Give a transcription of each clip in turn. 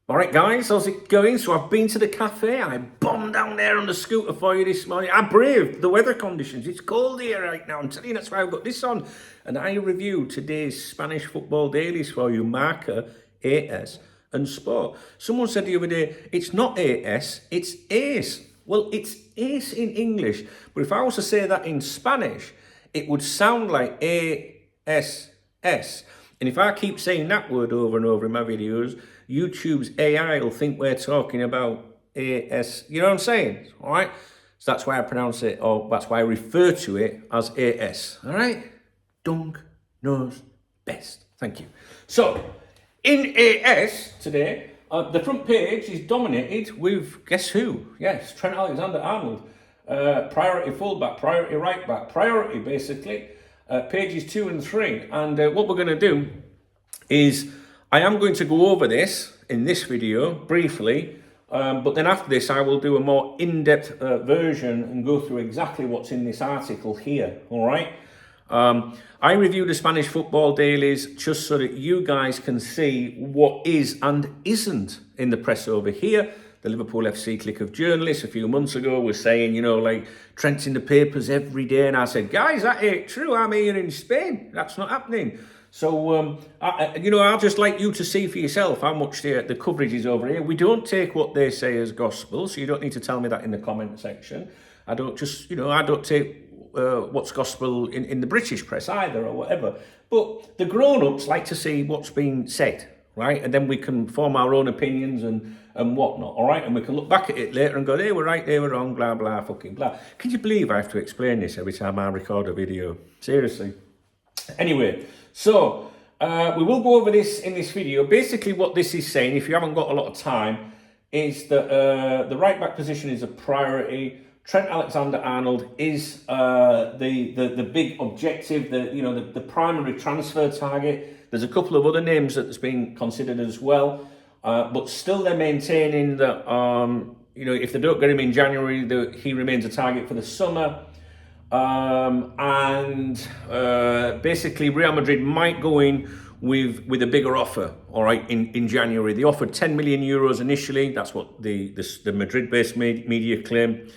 All right, guys, how's it going? So I've been to the cafe. I bombed down there on the scooter for you this morning. I braved the weather conditions. It's cold here right now. I'm telling you, that's why I've got this on. And I reviewed today's Spanish football dailies for you, Marca, AS, and Sport. Someone said the other day, it's not AS, it's ACE. Well, it's ACE in English. But if I was to say that in Spanish, it would sound like ASS. And if I keep saying that word over and over in my videos, YouTube's AI will think we're talking about AS. You know what I'm saying? All right? So that's why I pronounce it, or that's why I refer to it as AS. All right? Dung knows best. Thank you. So, in AS today, the front page is dominated with, guess who? Yes, Trent Alexander-Arnold. Priority fullback, priority right back, priority basically. Pages 2 and 3. And what we're going to do is I am going to go over this in this video briefly, but then after this I will do a more in-depth version and go through exactly what's in this article here, all right? I review the Spanish football dailies just so that you guys can see what is and isn't in the press over here. The Liverpool FC clique of journalists a few months ago was saying, you know, like, Trent's in the papers every day. And I said, guys, that ain't true. I'm here in Spain. That's not happening. So, I'd just like you to see for yourself how much the coverage is over here. We don't take what they say as gospel, so you don't need to tell me that in the comment section. I don't take what's gospel in the British press either or whatever. But the grown-ups like to see what's being said, right? And then we can form our own opinions and whatnot, all right? And we can look back at it later and go, they were right, they were wrong, blah, blah, fucking blah. Can you believe I have to explain this every time I record a video? Seriously. Anyway, so we will go over this in this video. Basically what this is saying, if you haven't got a lot of time, is that the right back position is a priority. Trent Alexander-Arnold is the big objective, the primary transfer target. There's a couple of other names that's been considered as well, but still they're maintaining that if they don't get him in January, he remains a target for the summer. Basically Real Madrid might go in with a bigger offer, all right, in January. They offered 10 million euros initially. That's what the Madrid-based media claim.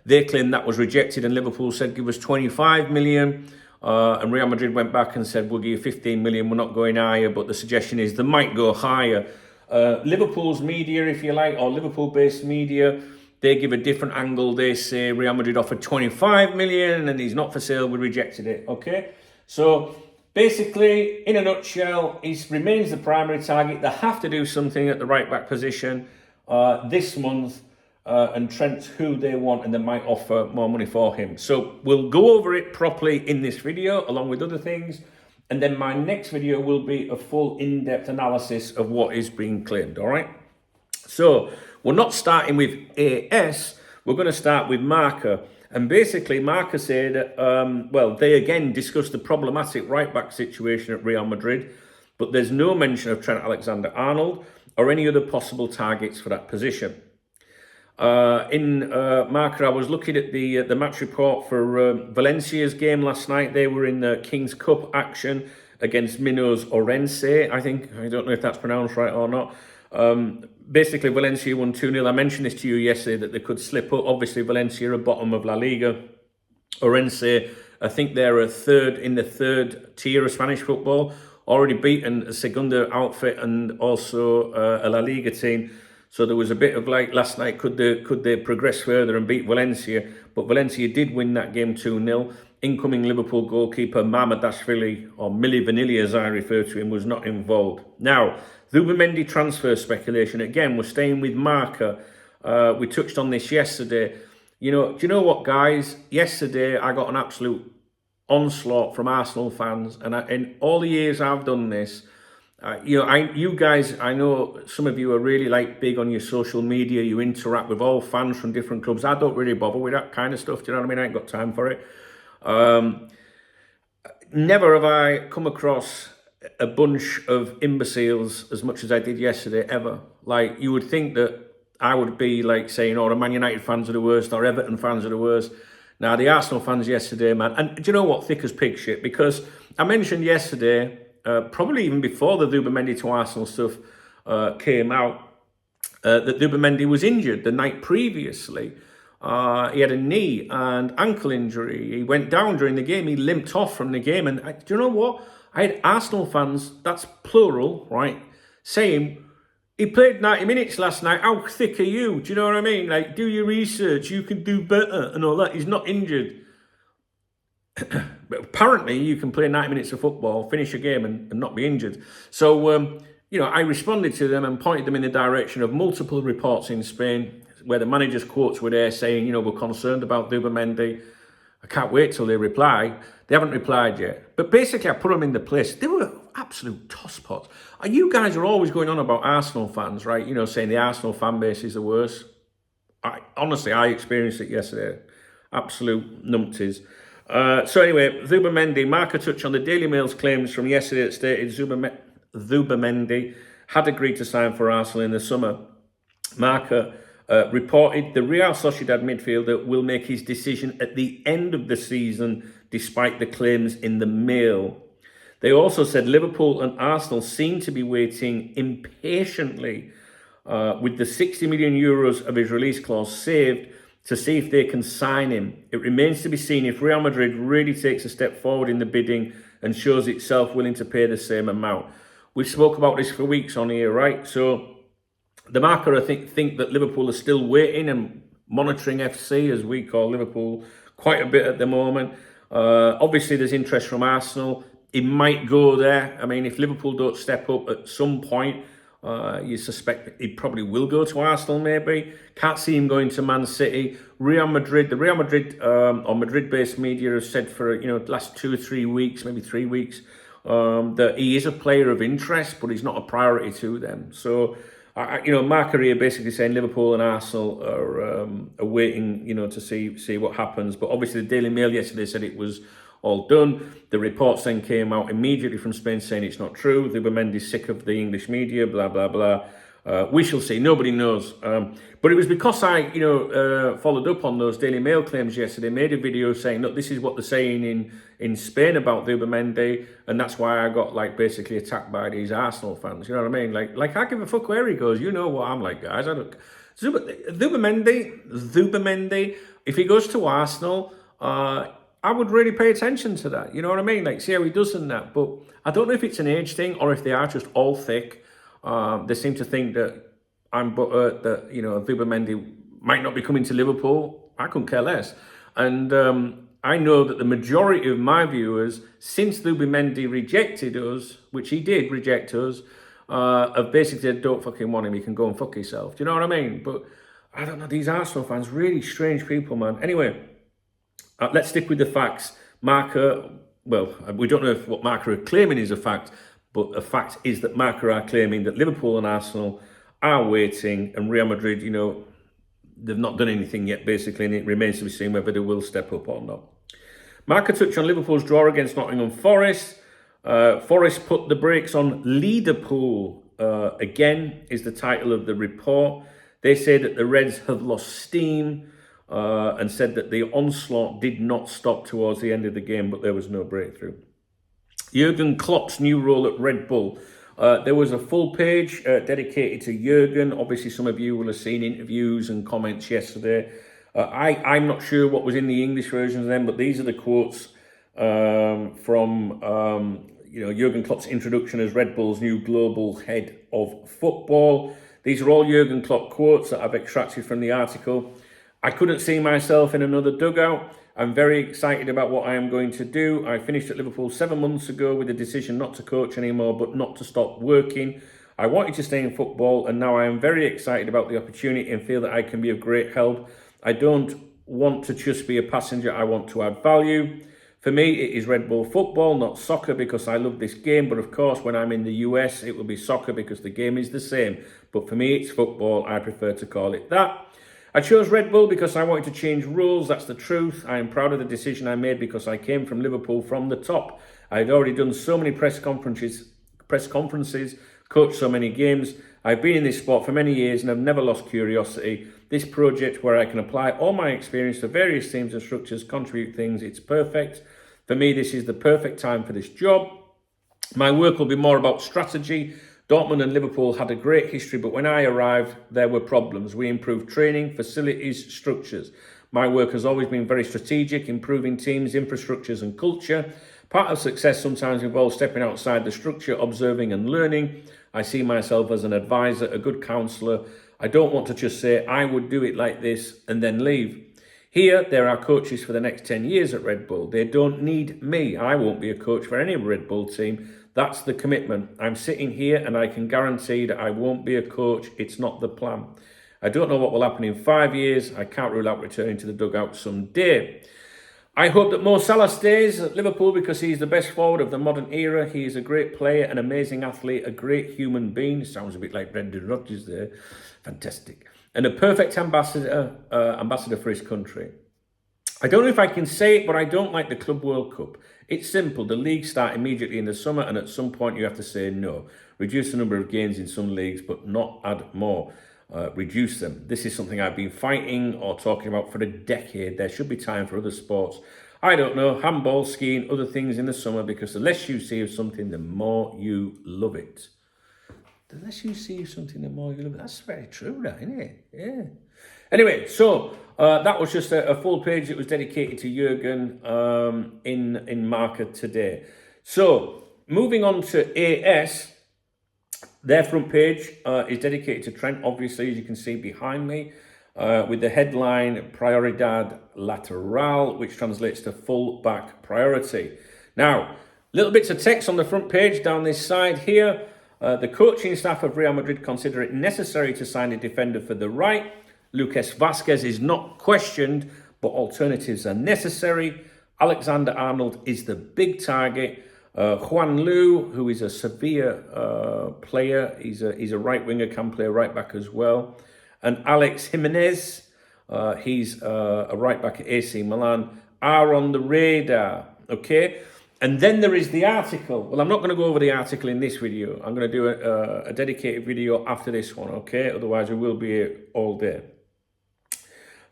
They claimed that was rejected, and Liverpool said give us 25 million. And Real Madrid went back and said, we'll give you 15 million, we're not going higher, but the suggestion is they might go higher. Liverpool's media, if you like, or Liverpool-based media, they give a different angle. They say Real Madrid offered 25 million and he's not for sale, we rejected it, okay? So basically, in a nutshell, he remains the primary target. They have to do something at the right-back position this month, and Trent's who they want, and they might offer more money for him. So we'll go over it properly in this video, along with other things, and then my next video will be a full in-depth analysis of what is being claimed, all right? So we're not starting with AS, we're going to start with Marca. And basically, Marca said, they again discussed the problematic right-back situation at Real Madrid, but there's no mention of Trent Alexander-Arnold or any other possible targets for that position. In Marca, I was looking at the match report for Valencia's game last night. They were in the King's Cup action against Mino's Orense. I don't know if that's pronounced right or not. Basically, Valencia won 2-0. I mentioned this to you yesterday that they could slip up. Obviously, Valencia are bottom of La Liga. Orense, I think they're in the third tier of Spanish football. Already beaten a Segunda outfit and also a La Liga team. So there was a bit of like last night, could they progress further and beat Valencia? But Valencia did win that game 2-0. Incoming Liverpool goalkeeper Mamardashvili, or Milli Vanilli as I refer to him, was not involved. Now, Zubimendi transfer speculation. Again, we're staying with Marca. We touched on this yesterday. Do you know what, guys? Yesterday, I got an absolute onslaught from Arsenal fans. And in all the years I've done this, you guys, I know some of you are really big on your social media. You interact with all fans from different clubs. I don't really bother with that kind of stuff. Do you know what I mean? I ain't got time for it. Never have I come across a bunch of imbeciles as much as I did yesterday, ever. Like, you would think that I would be saying, the Man United fans are the worst, or Everton fans are the worst. Now, the Arsenal fans yesterday, man, and do you know what? Thick as pig shit, because I mentioned yesterday, probably even before the Zubimendi to Arsenal stuff, came out that Zubimendi was injured the night previously. He had a knee and ankle injury. He went down during the game. He limped off from the game. And do you know what? I had Arsenal fans, that's plural, right, saying, he played 90 minutes last night. How thick are you? Do you know what I mean? Like, do your research. You can do better and all that. He's not injured. But apparently, you can play 90 minutes of football, finish a game and not be injured. So, I responded to them and pointed them in the direction of multiple reports in Spain where the manager's quotes were there saying, we're concerned about Zubimendi. I can't wait till they reply. They haven't replied yet. But basically, I put them in the place. They were absolute tosspots. And you guys are always going on about Arsenal fans, right? Saying the Arsenal fan base is the worst. Honestly, I experienced it yesterday. Absolute numpties. So anyway, Zubimendi, Marca touched on the Daily Mail's claims from yesterday that stated Zubimendi had agreed to sign for Arsenal in the summer. Marca reported the Real Sociedad midfielder will make his decision at the end of the season, despite the claims in the Mail. They also said Liverpool and Arsenal seem to be waiting impatiently with the 60 million euros of his release clause saved to see if they can sign him. It remains to be seen if Real Madrid really takes a step forward in the bidding and shows itself willing to pay the same amount. We spoke about this for weeks on here, right? So the Marca, I think that Liverpool are still waiting and monitoring FC, as we call Liverpool, quite a bit at the moment. Obviously, there's interest from Arsenal. It might go there. I mean, if Liverpool don't step up at some point, you suspect it probably will go to Arsenal, maybe. Can't see him going to Man City. Real Madrid, the Real Madrid or Madrid-based media have said for the last 2 or 3 weeks, maybe 3 weeks, that he is a player of interest, but he's not a priority to them. So, Marca here basically saying Liverpool and Arsenal are waiting, to see what happens. But obviously, the Daily Mail yesterday said it was all done. The reports then came out immediately from Spain saying it's not true. Zubimendi's sick of the English media, blah, blah, blah. We shall see. Nobody knows. But it was because I, followed up on those Daily Mail claims yesterday, made a video saying, look, this is what they're saying in Spain about Zubimendi, and that's why I got, basically attacked by these Arsenal fans. You know what I mean? Like I give a fuck where he goes. You know what I'm like, guys. I don't... Zubimendi, if he goes to Arsenal, I would really pay attention to that. You know what I mean? See how he does in that. But I don't know if it's an age thing or if they are just all thick. They seem to think that I'm butthurt that, Zubimendi might not be coming to Liverpool. I couldn't care less. And I know that the majority of my viewers, since Zubimendi rejected us, which he did reject us, have basically said, don't fucking want him, you can go and fuck yourself. Do you know what I mean? But I don't know, these Arsenal fans, really strange people, man. Anyway, let's stick with the facts. Marca, well, we don't know if what Marca are claiming is a fact, but a fact is that Marca are claiming that Liverpool and Arsenal are waiting, and Real Madrid, they've not done anything yet, basically, and it remains to be seen whether they will step up or not. Marca touched on Liverpool's draw against Nottingham Forest. Forest put the brakes on Liverpool, again, is the title of the report. They say that the Reds have lost steam, and said that the onslaught did not stop towards the end of the game, but there was no breakthrough. Jurgen Klopp's new role at Red Bull. There was a full page dedicated to Jurgen. Obviously, some of you will have seen interviews and comments yesterday. I'm not sure what was in the English version of them, but these are the quotes from Jurgen Klopp's introduction as Red Bull's new global head of football. These are all Jurgen Klopp quotes that I've extracted from the article. I couldn't see myself in another dugout. I'm very excited about what I am going to do. I finished at Liverpool 7 months ago with the decision not to coach anymore, but not to stop working. I wanted to stay in football, and now I am very excited about the opportunity and feel that I can be of great help. I don't want to just be a passenger. I want to add value. For me, it is Red Bull football, not soccer, because I love this game. But of course, when I'm in the US, it will be soccer because the game is the same. But for me, it's football. I prefer to call it that. I chose Red Bull because I wanted to change rules. That's the truth. I am proud of the decision I made because I came from Liverpool from the top. I had already done so many press conferences, coached so many games. I've been in this sport for many years and have never lost curiosity. This project where I can apply all my experience to various teams and structures, contribute things, it's perfect. For me, this is the perfect time for this job. My work will be more about strategy. Dortmund and Liverpool had a great history, but when I arrived, there were problems. We improved training, facilities, structures. My work has always been very strategic, improving teams, infrastructures and culture. Part of success sometimes involves stepping outside the structure, observing and learning. I see myself as an advisor, a good counsellor. I don't want to just say, I would do it like this and then leave. Here, there are coaches for the next 10 years at Red Bull. They don't need me. I won't be a coach for any Red Bull team. That's the commitment. I'm sitting here and I can guarantee that I won't be a coach. It's not the plan. I don't know what will happen in 5 years. I can't rule out returning to the dugout someday. I hope that Mo Salah stays at Liverpool because he's the best forward of the modern era. He is a great player, an amazing athlete, a great human being. Sounds a bit like Brendan Rodgers there. Fantastic. And a perfect ambassador for his country. I don't know if I can say it, but I don't like the Club World Cup. It's simple. The leagues start immediately in the summer, and at some point you have to say no. Reduce the number of games in some leagues, but not add more. Reduce them. This is something I've been fighting or talking about for a decade. There should be time for other sports. I don't know, handball, skiing, other things in the summer, because the less you see of something, the more you love it. The less you see of something, the more you love it. That's very true, that, isn't it? Yeah. Anyway, so that was just a full page that was dedicated to Jurgen in Marca today. So moving on to AS. Their front page is dedicated to Trent, obviously, as you can see behind me, with the headline Prioridad Lateral, which translates to full back priority. Now, little bits of text on the front page down this side here. The coaching staff of Real Madrid consider it necessary to sign a defender for the right. Lucas Vazquez is not questioned, but alternatives are necessary. Alexander-Arnold is the big target. Juan Lu, who is a Sevilla player, he's a right winger, can play right back as well. And Alex Jimenez, he's a right back at AC Milan, are on the radar. Okay, and then there is the article. Well, I'm not going to go over the article in this video. I'm going to do a dedicated video after this one. Okay, otherwise we will be here all day.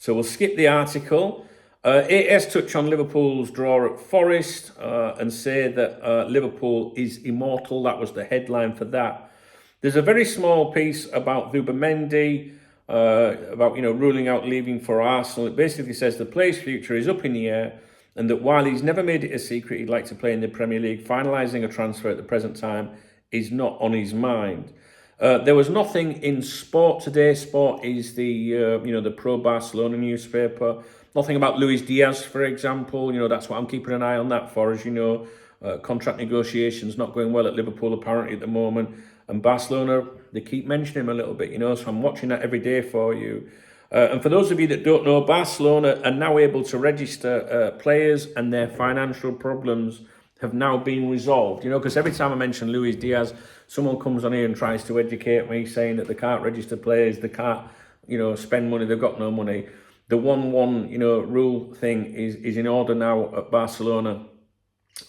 So we'll skip the article. AS touch on Liverpool's draw at Forest and say that Liverpool is immortal. That was the headline for that. There's a very small piece about Zubimendi, about ruling out leaving for Arsenal. It basically says the player's future is up in the air, and that while he's never made it a secret he'd like to play in the Premier League, finalising a transfer at the present time is not on his mind. There was nothing in Sport today. Sport is the pro-Barcelona newspaper. Nothing about Luis Diaz, for example. That's what I'm keeping an eye on that for, as you know. Contract negotiations not going well at Liverpool apparently at the moment. And Barcelona, they keep mentioning him a little bit, so I'm watching that every day for you. And for those of you that don't know, Barcelona are now able to register players, and their financial problems have now been resolved. Because every time I mention Luis Diaz, someone comes on here and tries to educate me, saying that they can't register players, they can't, spend money, they've got no money. The 1-1, rule thing is in order now at Barcelona.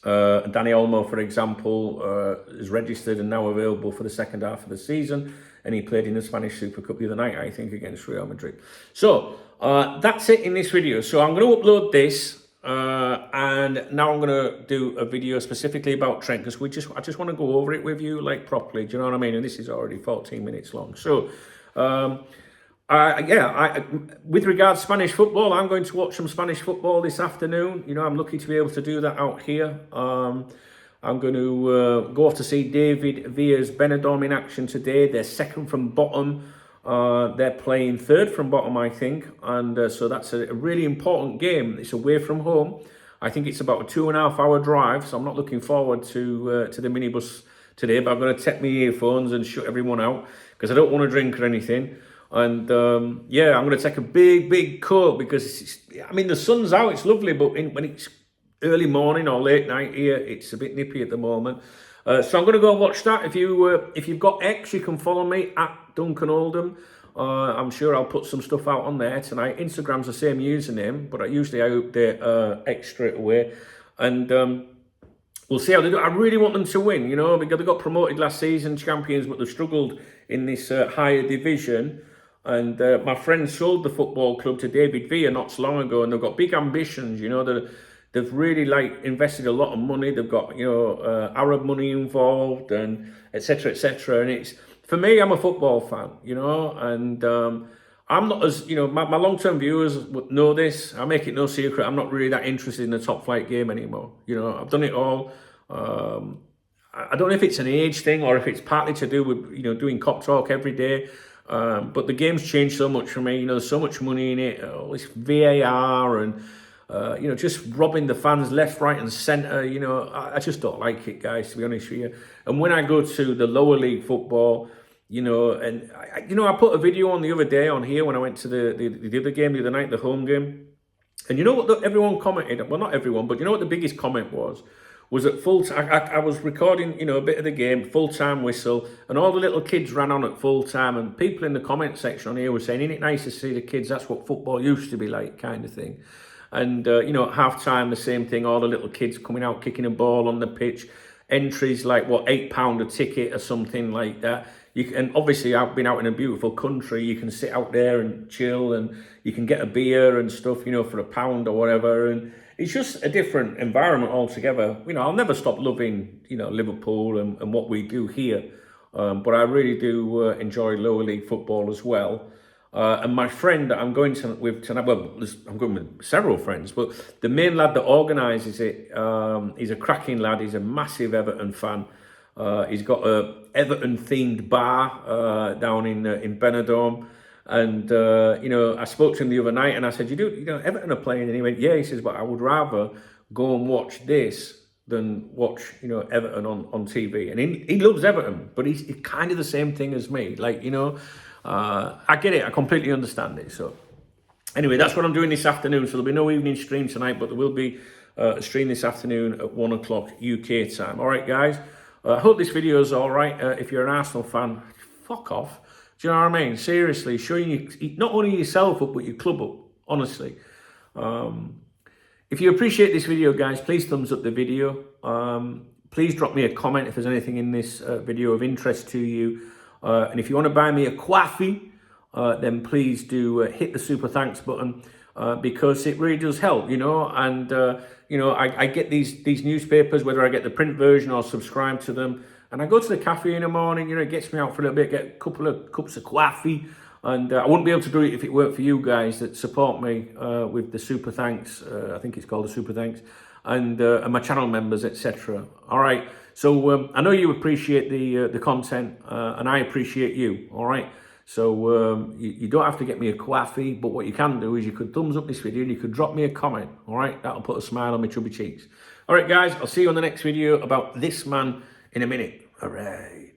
Dani Olmo, for example, is registered and now available for the second half of the season. And he played in the Spanish Super Cup the other night, I think, against Real Madrid. So that's it in this video. So I'm going to upload this. And now I'm going to do a video specifically about Trent, because I just want to go over it with you like properly. Do you know what I mean? And this is already 14 minutes long. So, with regards to Spanish football, I'm going to watch some Spanish football this afternoon. I'm lucky to be able to do that out here. I'm going to go off to see David Villa's Benidorm in action today. They're second from bottom. They're playing third from bottom, I think. And so that's a really important game. It's away from home. I think it's about a 2.5 hour drive. So I'm not looking forward to the minibus today. But I'm going to take my earphones and shut everyone out, because I don't want to drink or anything. And I'm going to take a big coat, because the sun's out, it's lovely, but when it's early morning or late night here, it's a bit nippy at the moment. So I'm going to go and watch that. If you've got X, you can follow me at Duncan Oldham. I'm sure I'll put some stuff out on there tonight. Instagram's the same username, but usually I update X straight away. And we'll see how they do. I really want them to win, because they got promoted last season, champions, but they've struggled in this higher division. And my friend sold the football club to David Villa not so long ago, and they've got big ambitions. they've really like invested a lot of money. They've got, you know, Arab money involved and etc. etc. And it's, for me, I'm a football fan, you know, and I'm not as, you know, my long-term viewers would know this. I make it no secret. I'm not really that interested in the top flight game anymore. You know, I've done it all. I don't know if it's an age thing or if it's partly to do with, you know, doing cop talk every day. But the game's changed so much for me. You know, there's so much money in it. All this VAR and, you know, just robbing the fans left, right and centre. You know, I just don't like it, guys, to be honest with you. And when I go to the lower league football, you know, and, I put a video on the other day on here when I went to the other game the other night, the home game. And you know what everyone commented? Well, not everyone, but you know what the biggest comment was? Was at full time. I was recording, you know, a bit of the game, full-time whistle, and all the little kids ran on at full time, and people in the comment section on here were saying, isn't it nice to see the kids? That's what football used to be like, kind of thing. And, you know, at half-time, the same thing, all the little kids coming out, kicking a ball on the pitch, entries like, what, £8 a ticket or something like that. And obviously, I've been out in a beautiful country, you can sit out there and chill, and you can get a beer and stuff, you know, for £1 or whatever, and it's just a different environment altogether. You know, I'll never stop loving, you know, Liverpool and what we do here. But I really do enjoy lower league football as well. And my friend that I'm going to with tonight, well, I'm going with several friends, but the main lad that organises it, he's a cracking lad. He's a massive Everton fan. He's got a Everton-themed bar down in Benidorm. And, you know, I spoke to him the other night and I said, you know, Everton are playing. And he went, yeah, he says, but I would rather go and watch this than watch, you know, Everton on TV. And he loves Everton, but he's kind of the same thing as me. Like, you know, I get it. I completely understand it. So anyway, that's what I'm doing this afternoon. So there'll be no evening stream tonight, but there will be a stream this afternoon at 1 o'clock UK time. All right, guys. I hope this video is all right. If you're an Arsenal fan, fuck off. Do you know what I mean? Seriously, showing you not only yourself up, but your club up, honestly. If you appreciate this video, guys, please thumbs up the video. Please drop me a comment if there's anything in this video of interest to you. And if you want to buy me a coffee, then please do hit the super thanks button because it really does help, you know. And, you know, I get these newspapers, whether I get the print version or subscribe to them. And I go to the cafe in the morning, you know, it gets me out for a little bit, get a couple of cups of coffee. And I wouldn't be able to do it if it weren't for you guys that support me with the super thanks. I think it's called the super thanks. And my channel members, etc. All right. So I know you appreciate the content and I appreciate you. All right. So you don't have to get me a coffee, but what you can do is you could thumbs up this video and you could drop me a comment. All right. That'll put a smile on my chubby cheeks. All right, guys. I'll see you on the next video about this man in a minute. All right.